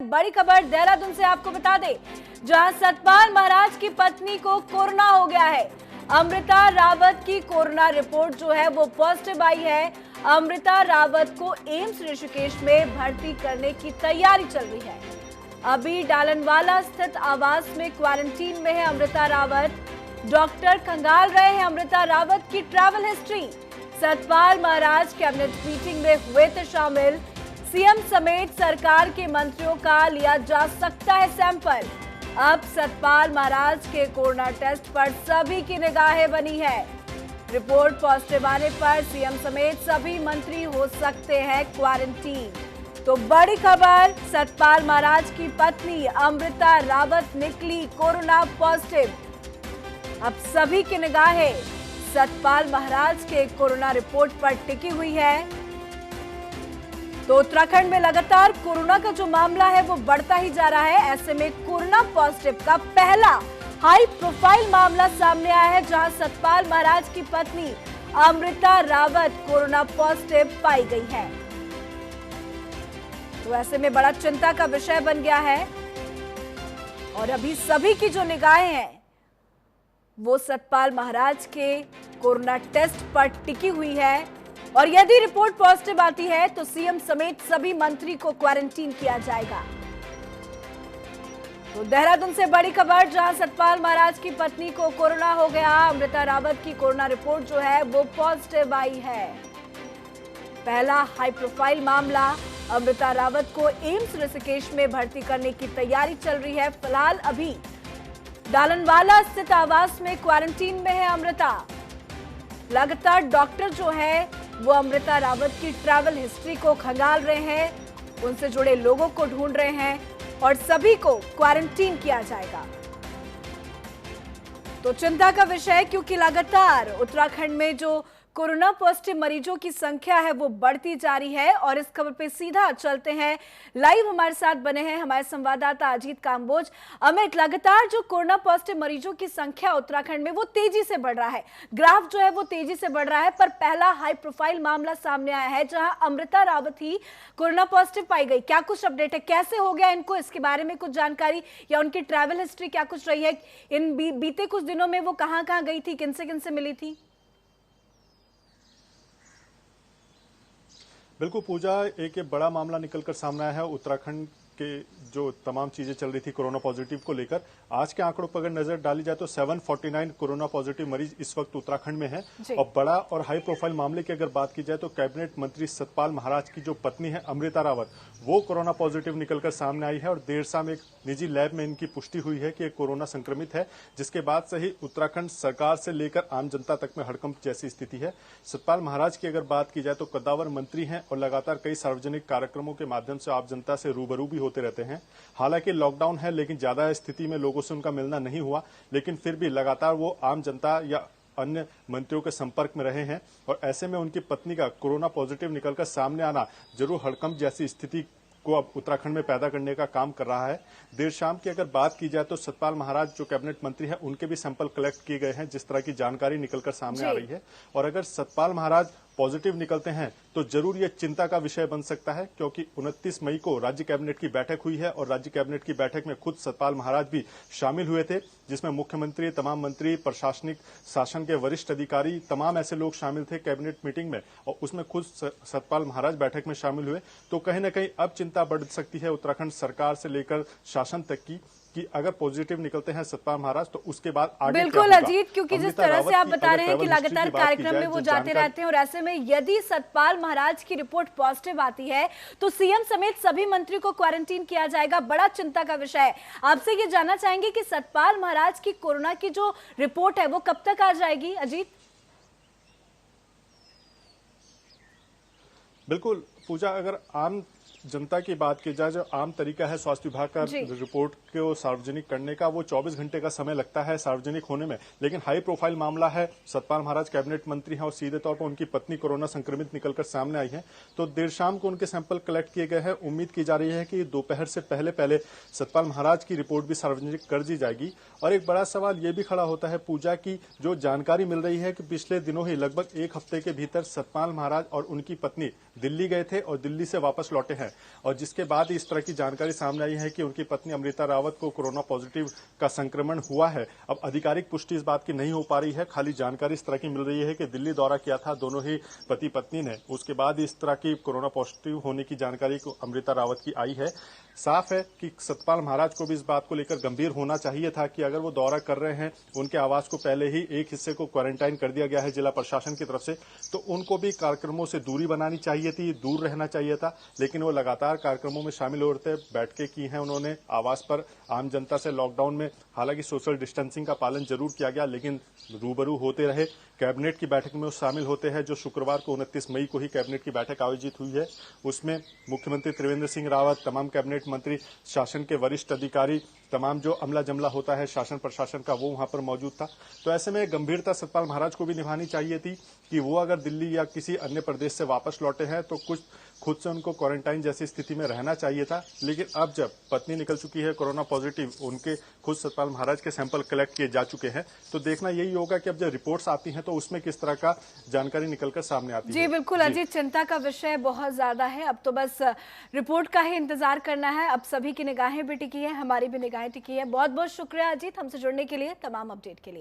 बड़ी खबर देहरादून से आपको बता दें, जहां सतपाल महाराज की पत्नी को कोरोना हो गया है। अमृता रावत की कोरोना रिपोर्ट जो है वो पॉजिटिव आई है। अमृता रावत को एम्स ऋषिकेश में भर्ती करने की तैयारी चल रही है। अभी डालनवाला स्थित आवास में क्वारंटीन में है अमृता रावत। डॉक्टर खंगाल रहे हैं अमृता रावत की travel history. Satpal Maharaj cabinet meeting में हुए थे शामिल। सीएम समेत सरकार के मंत्रियों का लिया जा सकता है सैंपल। अब सतपाल महाराज के कोरोना टेस्ट पर सभी की निगाहें बनी है। रिपोर्ट पॉजिटिव आने पर सीएम समेत सभी मंत्री हो सकते हैं क्वारंटीन। तो बड़ी खबर, सतपाल महाराज की पत्नी अमृता रावत निकली कोरोना पॉजिटिव। अब सभी की निगाहें सतपाल महाराज के कोरोना रिपोर्ट पर टिकी हुई है। तो उत्तराखंड में लगातार कोरोना का जो मामला है वो बढ़ता ही जा रहा है। ऐसे में कोरोना पॉजिटिव का पहला हाई प्रोफाइल मामला सामने आया है, जहां सतपाल महाराज की पत्नी अमृता रावत कोरोना पॉजिटिव पाई गई है। तो ऐसे में बड़ा चिंता का विषय बन गया है और अभी सभी की जो निगाहें हैं वो सतपाल महाराज के कोरोना टेस्ट पर टिकी हुई है। और यदि रिपोर्ट पॉजिटिव आती है तो सीएम समेत सभी मंत्री को क्वारंटीन किया जाएगा। तो देहरादून से बड़ी खबर, जहां सतपाल महाराज की पत्नी को कोरोना हो गया। अमृता रावत की कोरोना रिपोर्ट जो है वो पॉजिटिव आई है। पहला हाई प्रोफाइल मामला, अमृता रावत को एम्स ऋषिकेश में भर्ती करने की तैयारी चल रही है। फिलहाल अभी डालनवाला स्थित आवास में क्वारंटीन में है अमृता। लगातार डॉक्टर जो है वो अमृता रावत की ट्रैवल हिस्ट्री को खंगाल रहे हैं, उनसे जुड़े लोगों को ढूंढ रहे हैं और सभी को क्वारंटीन किया जाएगा। तो चिंता का विषय है, क्योंकि लगातार उत्तराखंड में जो कोरोना पॉजिटिव मरीजों की संख्या है वो बढ़ती जा रही है। और इस खबर पे सीधा चलते हैं, लाइव हमारे साथ बने हैं हमारे संवाददाता अजीत काम्बोज। अमित, लगातार जो कोरोना पॉजिटिव मरीजों की संख्या उत्तराखंड में वो तेजी से बढ़ रहा है, ग्राफ जो है वो तेजी से बढ़ रहा है, पर पहला हाई प्रोफाइल मामला सामने आया है जहां अमृता रावत ही कोरोना पॉजिटिव पाई गई। क्या कुछ अपडेट है, कैसे हो गया इनको, इसके बारे में कुछ जानकारी या उनकी ट्रैवल हिस्ट्री क्या कुछ रही है? इन बीते कुछ दिनों में वो कहां गई थी, किनसे मिली थी? बिल्कुल पूजा, एक बड़ा मामला निकलकर सामने आया है उत्तराखंड के जो तमाम चीजें चल रही थी कोरोना पॉजिटिव को लेकर। आज के आंकड़ों पर अगर नजर डाली जाए तो 749 कोरोना पॉजिटिव मरीज इस वक्त उत्तराखंड में हैं। और बड़ा और हाई प्रोफाइल मामले की अगर बात की जाए तो कैबिनेट मंत्री सतपाल महाराज की जो पत्नी है अमृता रावत, वो कोरोना पॉजिटिव निकलकर सामने आई है। और देर शाम एक निजी लैब में इनकी पुष्टि हुई है कि ये कोरोना संक्रमित है, जिसके बाद से ही उत्तराखंड सरकार से लेकर आम जनता तक में हड़कंप जैसी स्थिति है। सतपाल महाराज की अगर बात की जाए तो कद्दावर मंत्री हैं और लगातार कई सार्वजनिक कार्यक्रमों के माध्यम से आप जनता से रूबरू भी होते रहते हैं। हालांकि लॉकडाउन है, लेकिन ज्यादा स्थिति में लोगों से उनका मिलना नहीं हुआ, लेकिन फिर भी लगातार वो आम जनता या अन्य मंत्रियों के संपर्क में रहे हैं। और ऐसे में उनकी पत्नी का कोरोना पॉजिटिव निकलकर सामने आना जरूर हड़कंप जैसी स्थिति को अब उत्तराखंड में पैदा करने का काम कर रहा है। देर शाम की अगर बात की जाए तो सतपाल महाराज जो कैबिनेट मंत्री है उनके भी सैंपल कलेक्ट किए गए हैं, जिस तरह की जानकारी निकलकर सामने आ रही है। और अगर सतपाल महाराज पॉजिटिव निकलते हैं तो जरूर ये चिंता का विषय बन सकता है, क्योंकि 29 मई को राज्य कैबिनेट की बैठक हुई है और राज्य कैबिनेट की बैठक में खुद सतपाल महाराज भी शामिल हुए थे, जिसमें मुख्यमंत्री, तमाम मंत्री, प्रशासनिक शासन के वरिष्ठ अधिकारी, तमाम ऐसे लोग शामिल थे कैबिनेट मीटिंग में। और उसमें खुद सतपाल महाराज बैठक में शामिल हुए। तो कहीं न कहीं अब चिंता बढ़ सकती है उत्तराखंड सरकार से लेकर शासन तक की, कि अगर पॉजिटिव निकलते हैं सतपाल महाराज तो उसके बाद आगे बिल्कुल अजीत, क्योंकि जिस तरह से आप बता रहे हैं कि लगातार कार्यक्रम में वो जाते रहते हैं और ऐसे में यदि सतपाल महाराज की रिपोर्ट पॉजिटिव आती है तो सीएम समेत सभी मंत्री को क्वारंटीन किया जाएगा। बड़ा चिंता का विषय है। आपसे ये जानना चाहेंगे कि सतपाल महाराज की कोरोना की जो रिपोर्ट है वो कब तक आ जाएगी अजीत? बिल्कुल पूजा, अगर आम जनता की बात की जाए, जो आम तरीका है स्वास्थ्य विभाग का रिपोर्ट को सार्वजनिक करने का, वो 24 घंटे का समय लगता है सार्वजनिक होने में। लेकिन हाई प्रोफाइल मामला है, सतपाल महाराज कैबिनेट मंत्री हैं और सीधे तौर पर उनकी पत्नी कोरोना संक्रमित निकलकर सामने आई है। तो देर शाम को उनके सैंपल कलेक्ट किए गए हैं। उम्मीद की जा रही है कि दोपहर से पहले सतपाल महाराज की रिपोर्ट भी सार्वजनिक कर दी जाएगी। और एक बड़ा सवाल ये भी खड़ा होता है पूजा की, जो जानकारी मिल रही है कि पिछले दिनों ही लगभग एक हफ्ते के भीतर सतपाल महाराज और उनकी पत्नी दिल्ली गए थे और दिल्ली से वापस लौटे हैं। हैं। और जिसके बाद इस तरह की जानकारी सामने आई है कि उनकी पत्नी अमृता रावत को कोरोना पॉजिटिव का संक्रमण हुआ है। अब आधिकारिक पुष्टि इस बात की नहीं हो पा रही है, खाली जानकारी इस तरह की मिल रही है कि दिल्ली दौरा किया था दोनों ही पति पत्नी ने, उसके बाद इस तरह की कोरोना पॉजिटिव होने की जानकारी को अमृता रावत की आई है। साफ है कि सतपाल महाराज को भी इस बात को लेकर गंभीर होना चाहिए था कि अगर वो दौरा कर रहे हैं, उनके आवास को पहले ही एक हिस्से को क्वारंटाइन कर दिया गया है जिला प्रशासन की तरफ से, तो उनको भी कार्यक्रमों से दूरी बनानी चाहिए थी, दूर रहना चाहिए था। लेकिन वो लगातार कार्यक्रमों में शामिल हो रहे थे, बैठकें की हैं उन्होंने आवास पर आम जनता से लॉकडाउन में। हालांकि सोशल डिस्टेंसिंग का पालन जरूर किया गया, लेकिन रूबरू होते रहे। कैबिनेट की बैठक में वो शामिल होते हैं, जो शुक्रवार को 29 मई को ही कैबिनेट की बैठक आयोजित हुई है। उसमें मुख्यमंत्री त्रिवेंद्र सिंह रावत, तमाम कैबिनेट मंत्री, शासन के वरिष्ठ अधिकारी, तमाम जो अमला जमला होता है शासन प्रशासन का, वो वहां पर मौजूद था। तो ऐसे में गंभीरता सतपाल महाराज को भी निभानी चाहिए थी कि वो अगर दिल्ली या किसी अन्य प्रदेश से वापस लौटे हैं तो कुछ खुद से उनको क्वारंटाइन जैसी स्थिति में रहना चाहिए था। लेकिन अब जब पत्नी निकल चुकी है कोरोना पॉजिटिव, उनके खुद सतपाल महाराज के सैंपल कलेक्ट किए जा चुके हैं, तो देखना यही होगा कि अब जब रिपोर्ट्स आती हैं तो उसमें किस तरह का जानकारी निकलकर सामने आती है। जी बिल्कुल अजीत, चिंता का विषय बहुत ज्यादा है। अब तो बस रिपोर्ट का ही इंतजार करना है। अब सभी की निगाहें भी टिकी है, हमारी भी निगाहें टिकी है। बहुत बहुत शुक्रिया अजीत, हमसे जुड़ने के लिए, तमाम अपडेट के लिए।